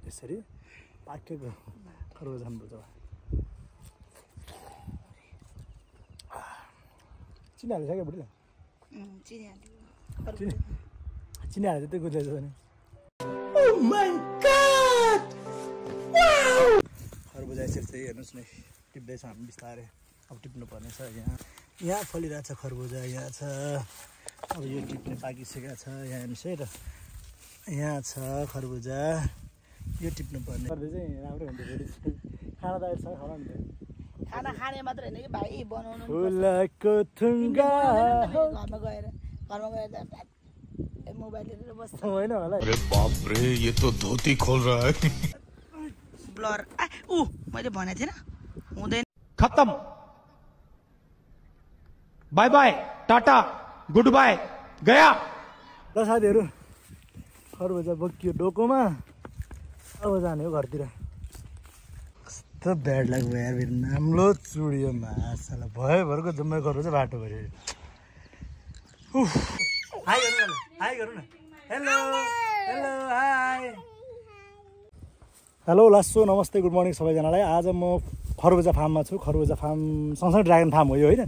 यसरी पाकेको खरबुजा बुझ्छ चिनाहाल्छ क्या बुढीले चिनाहाल्छ त्यो गुज्दैछ भने खरबुजा यसरी चाहिँ हेर्नुहोस् न टिप्दैछ हामी बिस्तारै अब टिप्नु पर्ने छ यहाँ फलिरहेको छ खरबुजा यहाँ छ अब यो टिप्ने पाकिसकेको छ यहाँ हेर्नुहोस् है त यहाँ छ खरबुजा यो टिप्नु पर्ने चाहिँ राम्रो हुन्छ फेरि खाना त अहिलेसम्म खाना हुन्थ्यो खाना खाने मात्र होइन कि भाइ बनाउनु फुलको थुङ्गा घरमा गएर मोबाइल लिएर बस्छ होइन होला अरे बाप रे ये तो धोती खोल रहा है ब्लर मैले भनेको थिएन हुँदैन खत्म bye bye tata goodbye गया ल साथीहरू खरबुजा बोकियो डोकोमा अब जाने हो घरतिर कस्तो ब्याड लाग्यो यार फेरि नाम्लो चुडियो माछालाई भयोभरको जम्मै खरबुजा बाटो भऱ्यो हाई गरौँ न हाई गरौँ न हेलो हेलो हाई हेलो लासो नमस्ते गुड मर्निङ सबैजनालाई आज म खरबुजा फार्ममा छु खरबुजा फार्म सँगसँगै ड्रागन फार्म हो यो होइन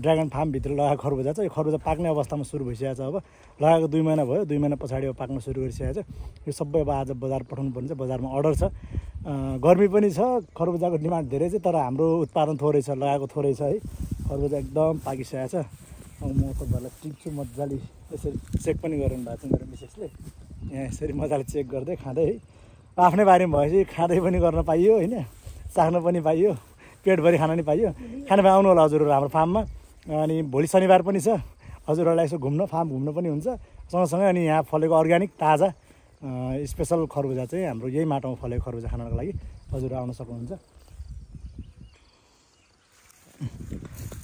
ड्रागन फार्मभित्र लगाएको खरबुजा छ यो खरबुजा पाक्ने अवस्थामा सुरु भइसकेको छ अब लगाएको 2 महिना भयो 2 महिना पछाडि अब पाक्न सुरु गरिसकेको छ यो सबै अब आज बजार पठाउनु पर्ने छ बजारमा अर्डर छ गर्मी पनि छ खरबुजाको डिमान्ड धेरै छ तर हाम्रो उत्पादन थोरै छ लगाएको थोरै छ है खरबुजा एकदम पाकिसकेको छ अब म तपाईँहरूलाई टिप्छु मजाले यसरी चेक पनि गराउनु भएको छ मेरो मिसेसले यहाँ यसरी मजाले चेक गर्दै खाँदै है आफ्नै बारीमा भएपछि खाँदै पनि गर्न पाइयो होइन चाख्न पनि पाइयो पेटभरि खान नि पाइयो खान पाइ आउनु होला हजुरहरू हाम्रो फार्ममा अनि भोलि शनिबार पनि छ हजुरहरूलाई यसो घुम्न फार्म घुम्न पनि हुन्छ सँगसँगै अनि यहाँ फलेको अर्ग्यानिक ताजा स्पेसल खरबुजा चाहिँ हाम्रो यही माटोमा फलेको खरबुजा खानको लागि हजुरहरू आउन सक्नुहुन्छ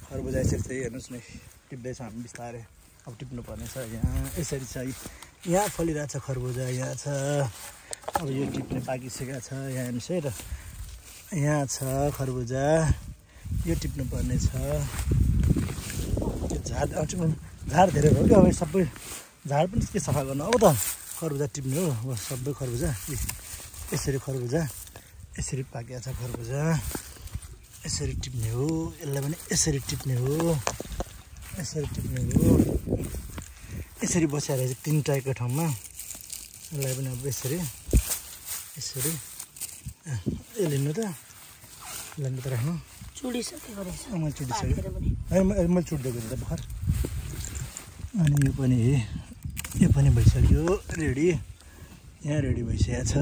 खरबुजा यसरी चाहिँ हेर्नुहोस् न टिप्दैछ हामी बिस्तारै अब टिप्नु पर्ने छ यहाँ यसरी छ यहाँ फलिरहेको छ खरबुजा यहाँ छ अब यो टिप्ने पाकिसकेको छ यहाँ हेर्नुहोस् है त यहाँ छ खरबुजा यो टिप्नु पर्ने छ झार झार धेरै भयो क्या अब सबै झार पनि के सफा गर्नु अब त खरबुजा टिप्ने हो अब सबै खरबुजा यसरी खरबुजा यसरी पाकेको छ खरबुजा यसरी टिप्ने हो यसलाई पनि यसरी टिप्ने हो यसरी टिप्ने हो यसरी बसेर चाहिँ 3 टाइपको ठाउँमा यसलाई पनि अब यसरी यसरी यो लिनु त लानु त राख्नु चुडिसकेको रहेछ मैले चुडिसकेँ मैले चुडिदिएको थिएँ त भर्खर अनि यो पनि भइसक्यो रेडी यहाँ रेडी भइसकेको छ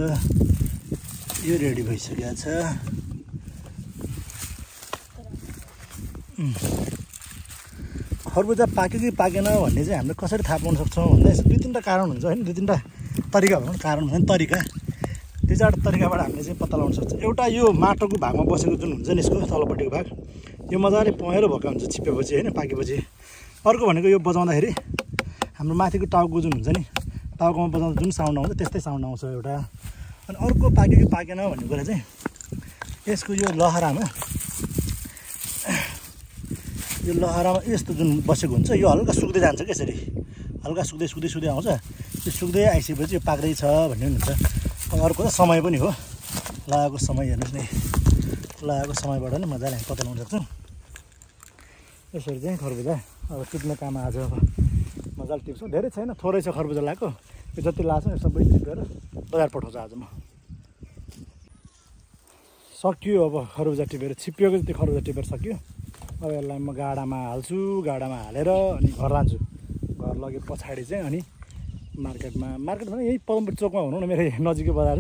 यो रेडी भइसकेको छ खरबुजा पाक्यो कि पाकेन भन्ने चाहिँ हामीले कसरी थाहा पाउन सक्छौँ भन्दा यस्तो 2-3टा कारण हुन्छ होइन 2-3टा तरिका भनौँ कारण भने तरिका 2-4 तरिकाबाट हामीले चाहिँ पत्ता लगाउन सक्छ एउटा यो माटोको भागमा बसेको जुन हुन्छ नि यसको तलपट्टिको भाग यो मजाले पहेँलो भएको हुन्छ छिपेपछि होइन पाकेपछि अर्को भनेको यो बजाउँदाखेरि हाम्रो माथिको टाउको जुन हुन्छ नि टाउकोमा बजाउँदा जुन साउन्ड आउँछ त्यस्तै साउन्ड आउँछ एउटा अनि अर्को पाक्यो कि पाकेन भन्ने कुरा चाहिँ यसको यो लहरामा यस्तो जुन बसेको हुन्छ यो हल्का सुक्दै जान्छ क्या यसरी हल्का सुक्दै आउँछ त्यो सुक्दै आइसकेपछि यो पाक्दैछ भन्ने हुन्छ अर्को त समय पनि हो लगाएको समय हेर्नुहोस् न लगाएको समयबाट नि मजाले हामी पत्ता लगाउन सक्छौँ यसरी चाहिँ खरबुजा अब टिप्ने काम आज अब मजाले टिप्छौँ धेरै छैन थोरै छ खरबुजा लगाएको यो जति लाग्छ यो सबै टिपेर बजार पठाउँछ आज म सकियो अब खरबुजा टिपेर छिपिएको जति खरबुजा टिपेर सकियो अब यसलाई म गाडामा हाल्छु गाडामा हालेर अनि घर लान्छु घर लगे पछाडि चाहिँ अनि मार्केटमा भने यही पदमपुर चोकमा हुनु न मेरो नजिकै बजार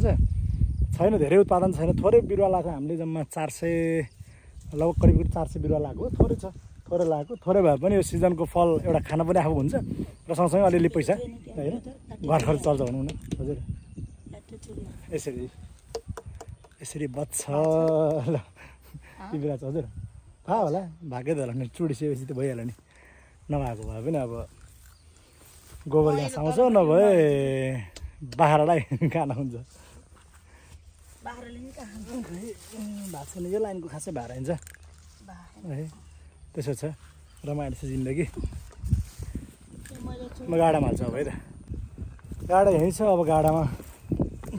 छैन धेरै उत्पादन छैन थोरै बिरुवा लगाएको हामीले जम्मा 400 लगभग करिब 400 बिरुवा लगाएको थोरै छ थोरै लगाएको थोरै भए पनि यो सिजनको फल एउटा खान पनि आफू हुन्छ र सँगसँगै अलिअलि पैसा होइन घर खर्च चल्छ भनौँ न हजुर यसरी बच्छ ल टिपिरहेको छ हजुर थाहा होला भाग्य त होला नि चुडिसकेपछि त भइहाल्यो नि नभएको भए पनि अब गोबर ग्यास आउँछ नभए बाख्रालाई खाना हुन्छ भात छैन यो लाइनको खासै भाएर हुन्छ है त्यसो छ रमाइलो छ जिन्दगी म गाडामा हाल्छु अब है त गाडा यहीँ छ अब गाडामा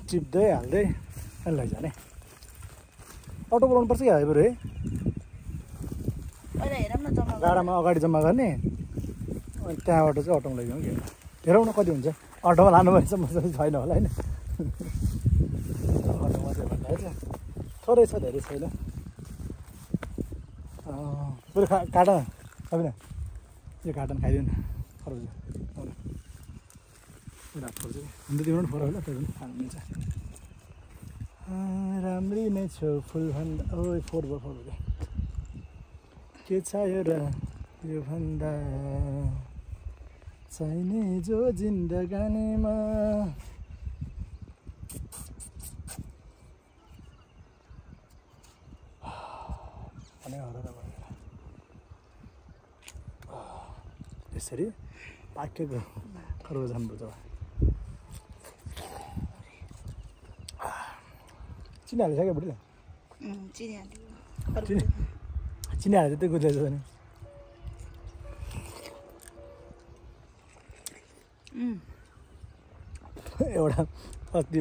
टिप्दै हाल्दै अनि लैजाने अटो बोलाउनु पर्छ क्या बरु है पहिला हेरौँ न जम्मा गाडामा अगाडि जम्मा गर्ने अनि त्यहाँबाट चाहिँ अटोमा लैजाउँ कि हेरौँ न कति हुन्छ अटोमा लानुभएछ मजाले छैन होला होइन अटोमा चाहिँ भन्दा चाहिँ थोरै छ धेरै छैन बरु काट होइन यो काटन खाइदियो न खरबुजा रात पर्छ हुन त तिम्रो पनि फरक होला त्यो पनि खानु मिल्छ राम्री नै छौ फुल भन्दा ओ फोर भयो के चाहियो र यो भन्दा चाहिने जो जिन्दगानीमा यसरी पाकेको खरबुजा खानुपर्छ चिनी हालिसक्यो बुढीले चिनी हालेर त्यो गुज्दैछ भने एउटा अस्ति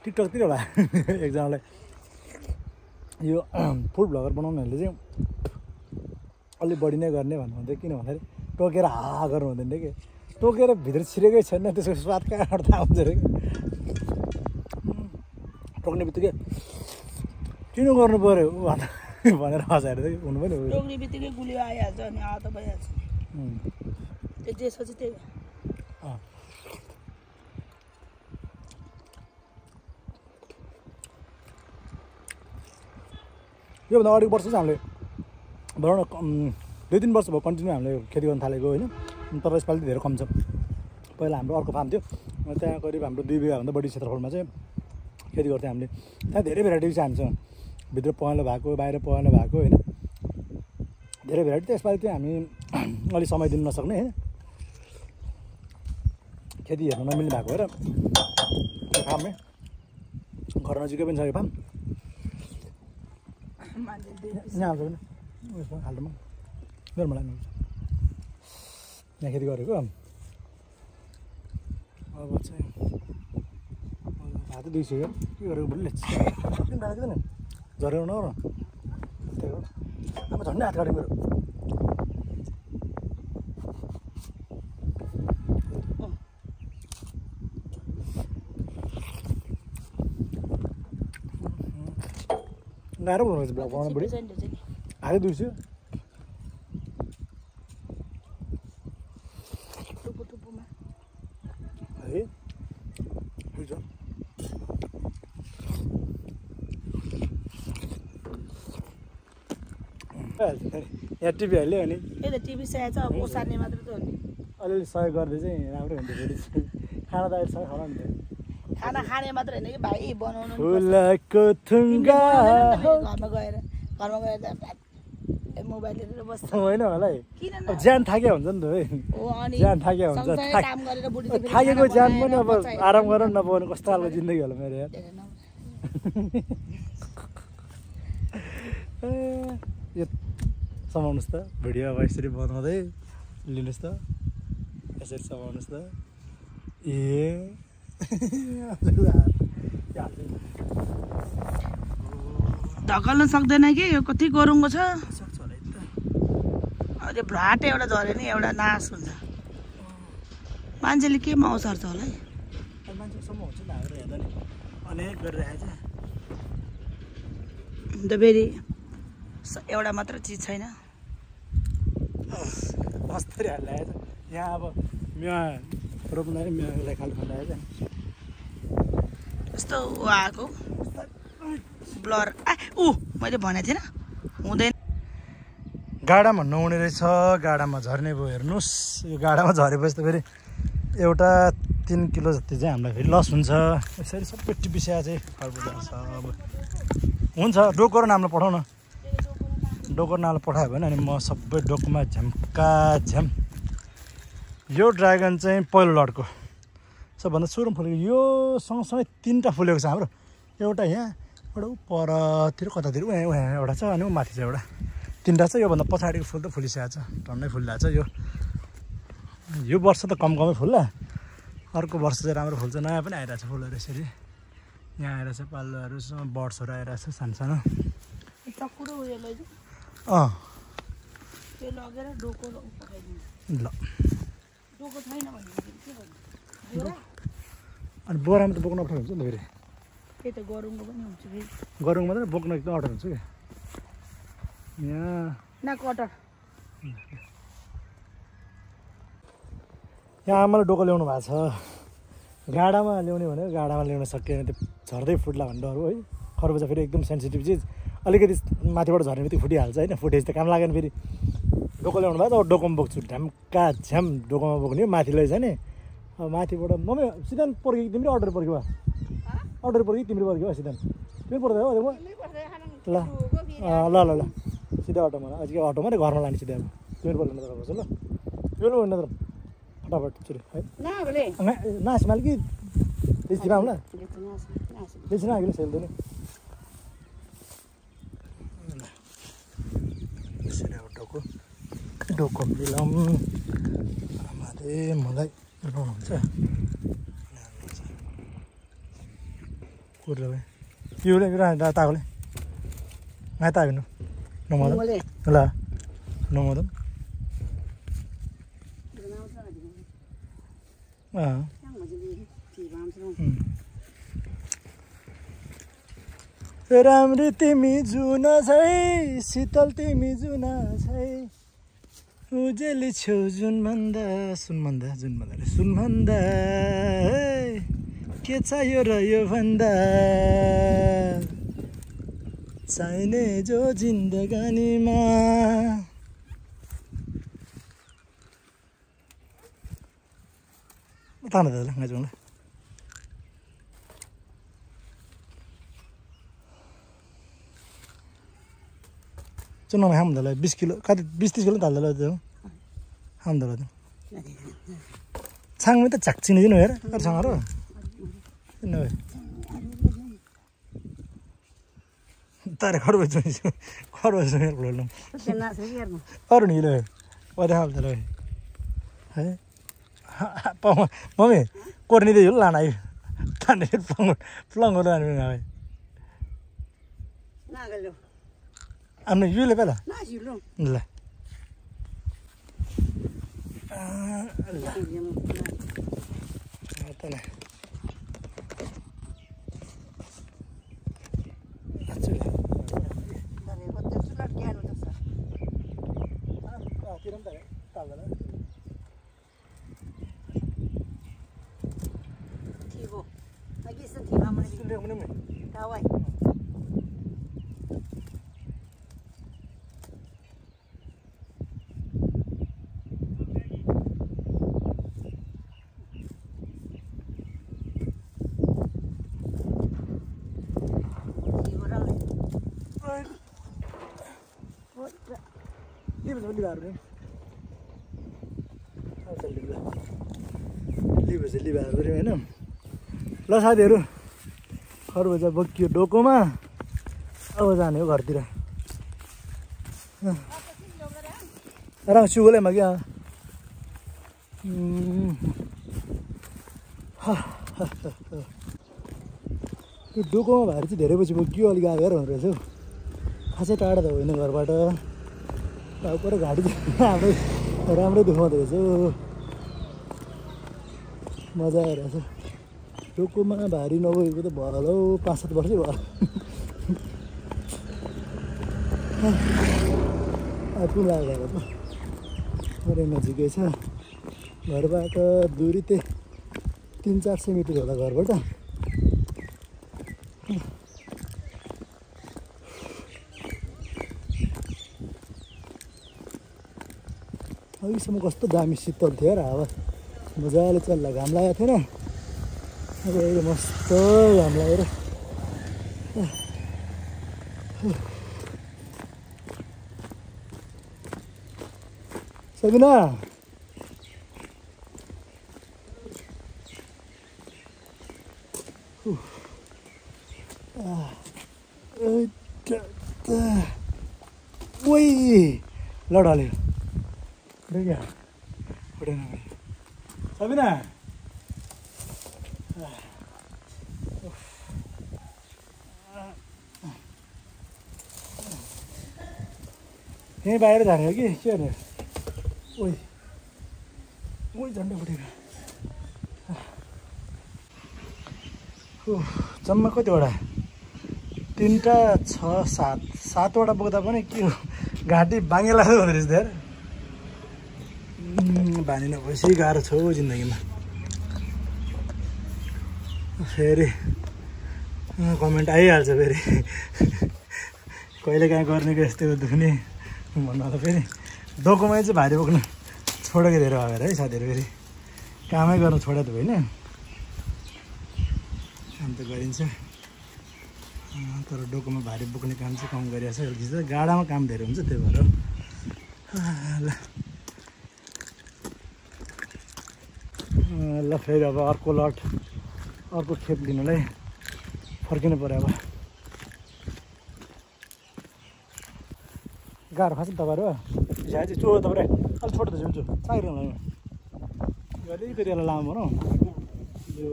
टिकटकतिर होला एकजनालाई यो फुड भ्लगर बनाउनेहरूले चाहिँ अलि बढी नै गर्ने भन्नुहुन्थ्यो किन भन्दाखेरि टोकेर हा गर्नु हुँदैन कि टोकेर भित्र छिरेकै छैन त्यसको स्वाद कहाँबाट थाहा हुन्छ अरे टोक्ने बित्तिकै किन गर्नु पऱ्यो भनेर हँसाएर चाहिँ हुनु पनि हो टोक्ने बित्तिकै गुलियो आइहाल्छ अनि त भइहाल्छ त्यो त्यसपछि त्यही योभन्दा अगाडिको वर्ष चाहिँ हामीले भनौँ न 2-3 वर्ष भयो कन्टिन्यू हामीले खेती गर्न थालेको होइन तर यसपालि धेरै कम छ पहिला हाम्रो अर्को फार्म थियो त्यहाँ करिब हाम्रो 2 बिघाभन्दा बढी क्षेत्रफलमा चाहिँ खेती गर्थ्यौँ हामीले त्यहाँ धेरै भेराइटी छ हामीसँग भित्र पहेँलो भएको बाहिर पहेँलो भएको होइन धेरै भेराइटी त्यसपालि चाहिँ हामी अलि समय दिनु नसक्ने होइन खेती हेर्न नमिल्ने भएको भएर फार्मै घर नजिकै पनि छ यो फार्म यहाँ आउँछ पनि उयसमा खाल्टोमा मेरो मलाई यहाँ खेती गरेको अब चाहिँ हात दुइसक्यो के गरेको बुढीले किन राखेको नि झरेर नगर त्यही हो अब झन्डै हात काट्यो मेरो गाह्रो बनाउँछ ब्लग बनाउनु बुढी हातै दुइस्यो है बुझ्छ यहाँ टिभी हाल्यो भने त्यही त टिभी चाहिएको छ अब ओसार्ने मात्र त हो नि अलिअलि सहयोग गर्दै चाहिँ राम्रो हुन्छ फेरि खाना त अहिले खाना नि खाना खाने मात्र होइन कि भाइ बनाउनु फुलको थुङ्गा घरमा गएर मोबाइल लिएर बस्छ होइन होला है किन अब ज्यान थाक्या हुन्छ नि त है हो अनि ज्यान थाक्या हुन्छ सँगसँगै काम गरेर बुढी त फेरि थाकेको खाना ज्यान बनाएर पनि अब बचायो। आराम गरेर नपाउने कस्तो खालको जिन्दगी होला मेरो यार हेरेन। यो समाउनुहोस् त भिडियो अब यसरी बनाउँदै लिनुहोस् त यसरी समाउनुहोस् त ए धकल्न सक्दैन कि यो कति गरुङको छ सक्छ होला नि त त्यो भ्राटे एउटा झऱ्यो नि एउटा नाश हुन्छ मान्छेले के माउ सर्छ होला है मान्छेसम्म हुन्छ नि हाम्रो हेर्दा नि अनेक गरिरहेको छ अन्त फेरि एउटा मात्र चिज छैन मस्तरी हालिरहेको छ यहाँ अब यहाँ रोप्दाखेरि मेवालाई खालको खाइरहेको छ यस्तो आएको ब्लर मैले भनेको थिएन हुँदैन गाडामा नहुने रहेछ गाडामा झर्ने भयो हेर्नुहोस् यो गाडामा झरेपछि त फेरि एउटा 3 किलो जति चाहिँ हामीलाई फेरि लस हुन्छ यसरी सबै टिपिस्या चाहिँ खरबुजा सब हुन्छ डोकोर नामलाई पठाउ न डोकोर नामलाई पठायो भने अनि म सबै डोकोमा झ्याम्का झ्याम यो ड्रागन चाहिँ पहिलो लटको सबभन्दा सुरुमा फुलेको यो सँगसँगै 3टा फुलेको छ हाम्रो एउटा यहाँ एउटा परतिर कतातिर उहाँ एउटा छ अनि माथि छ एउटा 3टा छ योभन्दा पछाडिको फुल त फुलिसकेको छ टन्नै फुलिरहेको छ यो वर्ष त कम कमै फुल्ला अर्को वर्ष चाहिँ राम्रो फुल्छ नयाँ पनि आइरहेको छ फुलहरू यसरी यहाँ आएर चाहिँ पाल्लोहरू बर्ड्सहरू आएर छ सानो सानो टक्कुरो उयो लैजाऊ अँ त्यो लगेर डोको पकाइदिनु ल डोको छैन भनेदेखि के गर्नु अनि बोरामा त बोक्न अप्ठ्यारो हुन्छ नि फेरि त्यही त गरुङको पनि हुन्छ फेरि गरौँ मात्रै बोक्न एकदम अप्ठ्यारो हुन्छ क्या यहाँ न कटर यहाँ आमाले डोको ल्याउनु भएको छ गाडामा ल्याउने भनेको गाडामा ल्याउन सकिएन त्यो झर्दै फुट्ला भन्ने डर हो है खरबुजा फेरि एकदम सेन्सिटिभ चिज अलिकति माथिबाट झर्ने बित्तिकै फुटिहाल्छ होइन फुटेज त काम लागेन फेरि डोको ल्याउनु भएको त अब डोकोमा बोक्छु ढ्याम्का झ्याम डोकोमा बोक्ने माथि लैजाने अब माथिबाट मम्मी सिधै पर्ख्यो तिमीले अर्डर पर्ख्यो वा अर्डर पर्ख्यो तिमीले पर्ख्यो वा सिधै तिमी पर्दैन हो ल ल ल ल सिधै अटोमा अझै अटोमा र घरमा लाने सिधै अब तिमीले पर्दैन त ल तिमीले भन्नु त फटाफट चुरे है नास माल कि बेसी पाउँला बेसी नआगिलो सेल्दैन यसरी अब डोको मिलाउँ आमाले मलाई बनाउनुहुन्छ कुर्ला भाइ पिउले ताकोले माइत आइनु नमदन ल नमदन राम्री तिमी जुन छै शीतल तिमी जुन छै उजेली छेउ जुन भन्दा सुन भन्दा के चाहियो र यो भन्दा चाहिने जो जिन्दगानीमा तान दादा गाइजौँ ल चुनाउमा खाउँदा 20 किलो कति 20-30 किलो हाल्दा त्यो खाउँदा त्यो छाङमै त झाक्चिने दिनु हेर अरूसँग र किन तारे खरबुजा खोल्नु अरू नि ल पदे हाल्दा ल है मम्मी कोर्नी दियो लान आयो ताने प्लङहरू लानु भाइ आम्नु युले पहिला ल लिभाहरू होइन ल साथीहरू खरबुजा बोकियो डोकोमा अब जाने हो घरतिर सुगोलैमा क्या त्यो डोकोमा भएर चाहिँ धेरै पछि बोकियो अलिक आएर हुँदो रहेछ हौ खासै टाढा त होइन घरबाट अब पर घाँटी हाम्रै राम्रै दुखाउँदो रहेछ मजा आइरहेछ डोकोमा भारी नबोकेको त भयो होला हौ 5-7 वर्षै भयो आइपुग्नु लागेको त पुरै नजिकै छ घरबाट दूरी त्यही 300-400 मिटर होला घरबाट अहिलेसम्म कस्तो दामी शीतल थियो र हावा मजाले चल्ला घाम लागेको थिएन अब अहिले मस्त घाम लागेर सबिना ओइ लडाल्यो क्या उठेन सबिना यहीँ बाहिर जाने हो कि के गर्ने ओइ ओइ झन्डै फुटेको जम्मा कतिवटा 3टा 6 7वटा बोक्दा पनि के हो घाँटी बाङ्गे लाग्दो हुँदो रहेछ यार बानी नभएपछि गाह्रो छ हौ जिन्दगीमा फेरि कमेन्ट आइहाल्छ फेरि कहिले काहीँ गर्नेको यस्तो दुख्ने भन्नु फेरि डोकोमै चाहिँ भारी बोक्नु छोडेको धेरै भएर है साथीहरू फेरि कामै गर्नु छोडे त होइन काम त गरिन्छ तर डोकोमा भारी बोक्ने काम चाहिँ कम गरिरहेको छ अहिले गाडामा काम धेरै हुन्छ त्यही भएर ल फेरि अब अर्को लट अर्को खेप लिनुलाई फर्किनु पऱ्यो अब गाह्रो खास नि तपाईँहरू झ्या चाहिँ चो तपाईँ अलिक छोटो त जुन्छु चाहिरहनु अलिकति यसलाई लामो भनौँ यो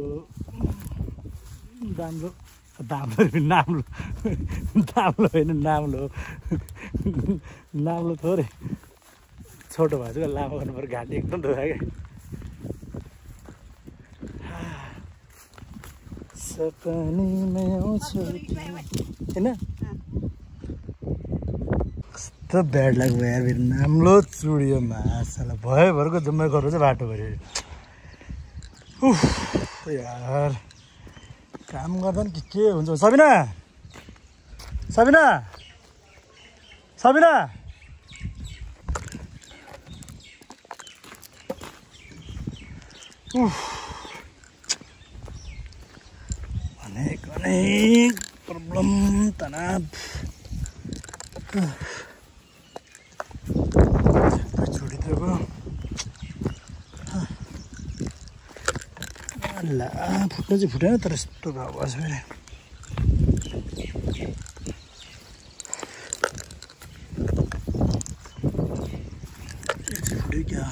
दाम्रो होइन नाम्लो नाम्लो थोरै छोटो भए चाहिँ लामो गर्नु पऱ्यो घाँटी एकदम दुखा क्या सपनीमै आउँछु होइन कस्तो ब्याड लाग्यो यार फेरि नाम्लो चुडियो माछालाई भयोभरको जम्मै गर्नु चाहिँ बाटो भऱ्यो उफ यार काम गर्दा नि के हुन्छ सबिना सबिना सबिना उफ अनेक प्रब्लम तनाव छोडिदिएको ला फुट्नु चाहिँ फुटेन तर यस्तो घाउ भएछ फेरि फुट्यो क्या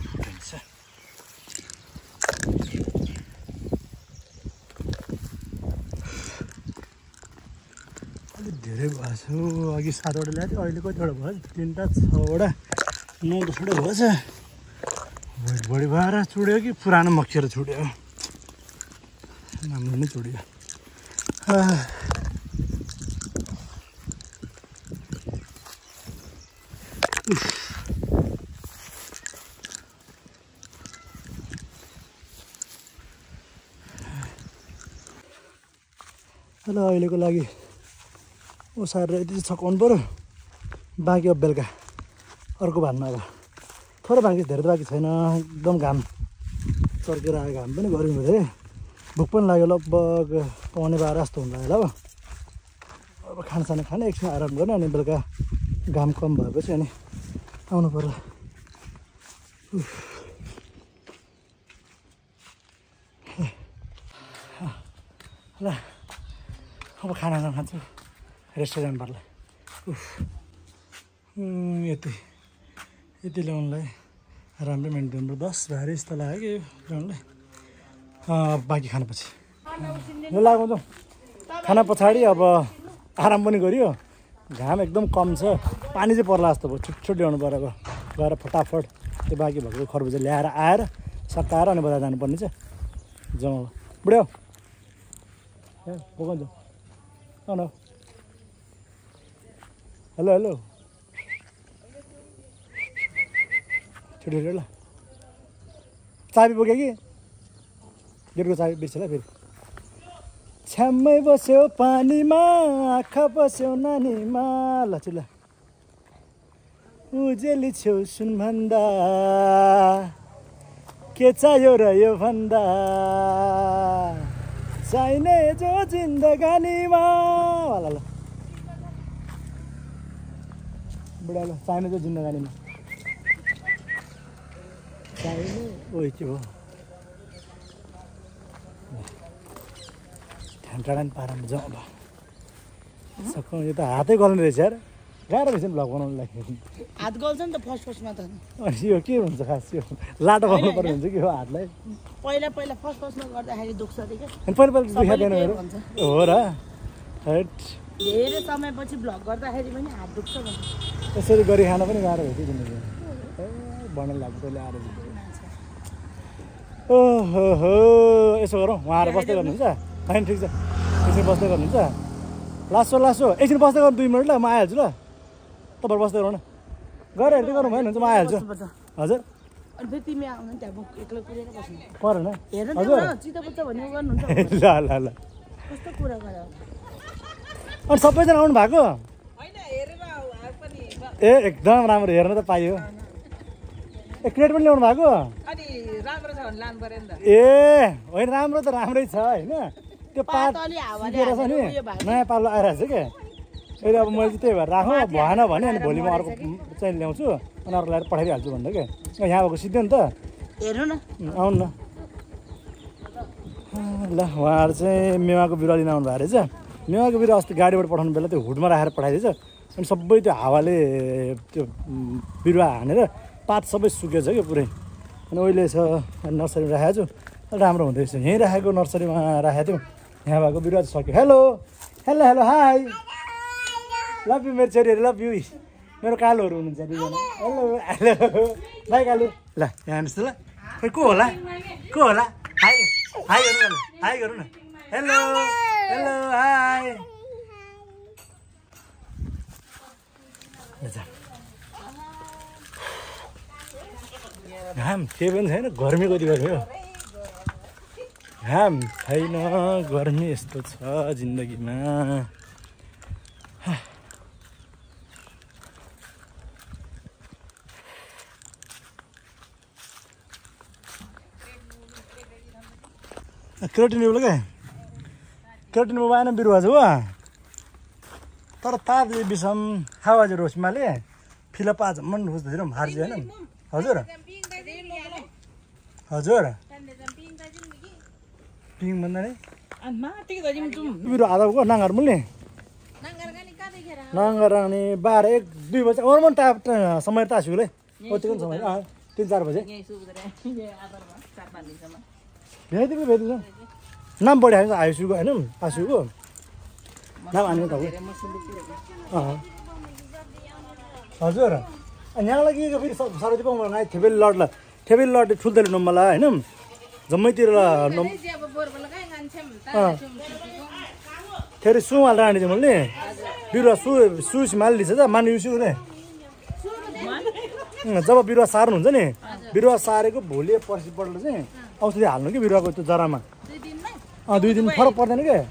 फुटिन्छ अलिक धेरै भएछ अघि 7वटा ल्याएको थियो अहिले कतिवटा भयो 3टा 6वटा 9-10वटा भएछ वेट बढी भएर चुड्यो कि पुरानो मक्किएर चुड्यो राम्रो नै चुड्यो ल अहिलेको लागि ओसारेर यति चाहिँ छकाउनु पऱ्यो बाँकी अब बेलुका अर्को भानमा अब थोरै बाँकी धेरै त बाँकी छैन एकदम घाम चर्केर आयो घाम पनि गर्मी हुँदै भोक पनि लाग्यो लगभग 12:15 जस्तो हुन्छ होला अब खानासाना खाने एकछिन आराम गर्ने अनि बेलुका घाम कम भएपछि अनि आउनु पर्यो ल अब खानासाना खान्छु रेस्टुरेन्टबाट यति ल्याउनुलाई राम्रै मेन्टेन 10 भारी जस्तो लाग्यो कि ल्याउनुलाई बाँकी खाना पछि ल लगाउँछौँ खाना पछाडि अब आराम पनि गरियो घाम एकदम कम छ पानी चाहिँ पर्ला जस्तो भयो छुट ल्याउनु पऱ्यो अब गएर फटाफट त्यो बाँकी भएको खरबुजा ल्याएर आएर सकाएर अनि बजार जानुपर्ने छ जाउँ बुढ्यो ए बोकाउँछ न हेलो हेलो छुट्यो ल चाबी बोक्यो कि गेटको चाबी बिर्सेला फेरि छ्याम्मै बस्यो पानीमा आँखा बस्यो नानीमा ल चुला उजेली छेउ सुन भन्दा के चाहियो र यो भन्दा चाहिने जो जिन्दगानीमा होला ल बुढा ल चाहिने जो जिन्दगानीमा चाहिने ओइ के हो टाढा पारामा जाउँ अब सकौँ यो त हातै गल्ने रहेछ यार गाह्रो रहेछ नि भ्लग बनाउनुलाई हात गल्छ नि त फर्स्टमा त अनि यो के हुन्छ खास यो लाटो गर्नु पर्ने हुन्छ कि यो हातलाई पहिला फर्स्टमा गर्दाखेरि दुख्छ अरे क्या अनि पहिला दुखाइदिएन मेरो हो र हैट धेरै समयपछि भ्लग गर्दाखेरि पनि हात दुख्छ भने यसरी गरी खान पनि गाह्रो हो कि जिन्दगी भन्न लाग्छ तैँले आएर ओहो हो यसो गरौँ उहाँहरू बस्दै गर्नुहुन्छ होइन ठिक छ एकछिन बस्दै गर्नुहुन्छ लासो एकछिन बस्दै गर्नु 2 मिनट ल म आइहाल्छु ल तपाईँहरू बस्दै गरौँ न गएर हेर्दै गर्नु भयो भने चाहिँ म आइहाल्छु हजुर अनि फेरि तिमी आउनु नि त्यहाँ एक्लै कुरेर बस्नु परेन हेर्नु न चित्तबुच्च भन्ने गर्नुहुन्छ ल कस्तो कुरा गर अनि सबैजना आउनु भएको ए एकदम राम्रो हेर्न त पाइयो ए क्रेट पनि ल्याउनु भएको ए होइन राम्रो त राम्रै छ होइन त्यो पात सुकेर छ नि नयाँ पालो आइरहेको छ क्या अहिले अब मैले चाहिँ त्यही भएर राखौँ भएन भने अनि भोलि म अर्को चाहिँ ल्याउँछु अनि अर्को ल्याएर पठाइदिइहाल्छु भन्दा क्या यहाँ भएको सिद्धो नि त हेर्नु न आउनु न ल उहाँहरू चाहिँ मेवाको बिरुवा लिन आउनु भएको रहेछ मेवाको बिरुवा अस्ति गाडीबाट पठाउनु बेला त्यो हुडमा राखेर पठाइदिएछ अनि सबै त्यो हावाले त्यो बिरुवा हानेर पात सबै सुकेछ क्या पुरै अनि अहिले छ नर्सरीमा राखेको छु राम्रो हुँदैछ यहीँ राखेको नर्सरीमा राखेको थियौँ यहाँ भएको बिरुवा चाहिँ सक्यो हेलो हाई लभ यु मेरो छोरीहरू लभ यु मेरो कालोहरू हुनुहुन्छ दुईजना हेलो बाई कालु ल यहाँ हेर्नुहोस् ल खोइ को होला हाई हाई गरौँ न हेलो हाई घाम केही पनि छैन गर्मी कति गर्यो घाम छैन गर्मी यस्तो छ जिन्दगीमा क्रोटिन क्या क्रोटिन आएन बिरुवा छ हो तर ताज विषम हावा जो रोसमाले फिलपा मन बुझ्दैछौँ हार्छ होइन हजुर पिङ भन्दा नि बिरुवा आधा को नाङ्गर मुल्ने नाङ्गर अनि 12-1-2 बजे अरू टाप समय तासुले कतिको समय 3-4 बजे भेटिदिनु नाम बढी हाल्छ आयुषको होइन आयुषको नाम हाल्नु तपाईँ हजुर अनि यहाँलाई के फेरि सरस्वती पाउनु थेबेली लड ठुल्दै लिनु मलाई होइन जम्मैतिर फेरि सुहाल रानी चाहिँ मैले बिरुवा सुस मालिदिन्छ त मान्नु युसुले जब बिरुवा सार्नुहुन्छ नि बिरुवा सारेको भोलि पर्सिपल्ट चाहिँ औषधि हाल्नु कि बिरुवाको त्यो जरामा 2 दिन फरक पर्दैन क्या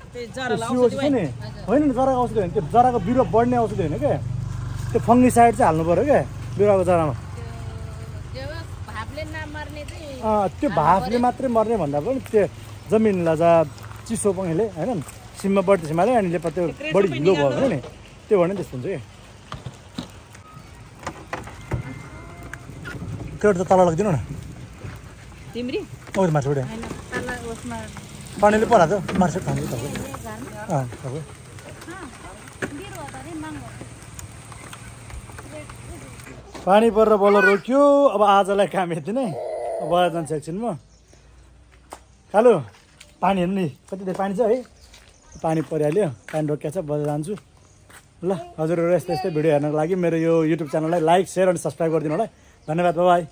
सिओसी छ नि होइन नि जराको औषधि होइन त्यो जराको बिरुवा बढ्ने औषधि होइन क्या त्यो फङ्गिसाइड चाहिँ हाल्नु पऱ्यो क्या बिरुवाको जरामा त्यो भाफले मात्रै मर्ने भन्दा पनि त्यो जमिनलाई जा चिसो पङ्गले होइन सिममा बढ्दै सिमाले अनि त्यो बढी हिलो भयो भने नि त्यो भने त्यस्तो हुन्छ क्या त्यो त तल लगिदिनु न मासुबाट पानीले पराएको मार्सेट खान्छ तपाईँ पानी परेर बल्ल रोक्यो अब आजलाई काम यति नै अब जान्छ एकछिनमा कालु पानी हेर्नु नि कति धेरै पानी छ है पानी परिहाल्यो पानी रोकिएको छ बजार जान्छु ल हजुरहरू यस्तै भिडियो हेर्नको लागि मेरो यो युट्युब च्यानललाई लाइक सेयर अनि सब्सक्राइब गरिदिनु होला धन्यवाद बाई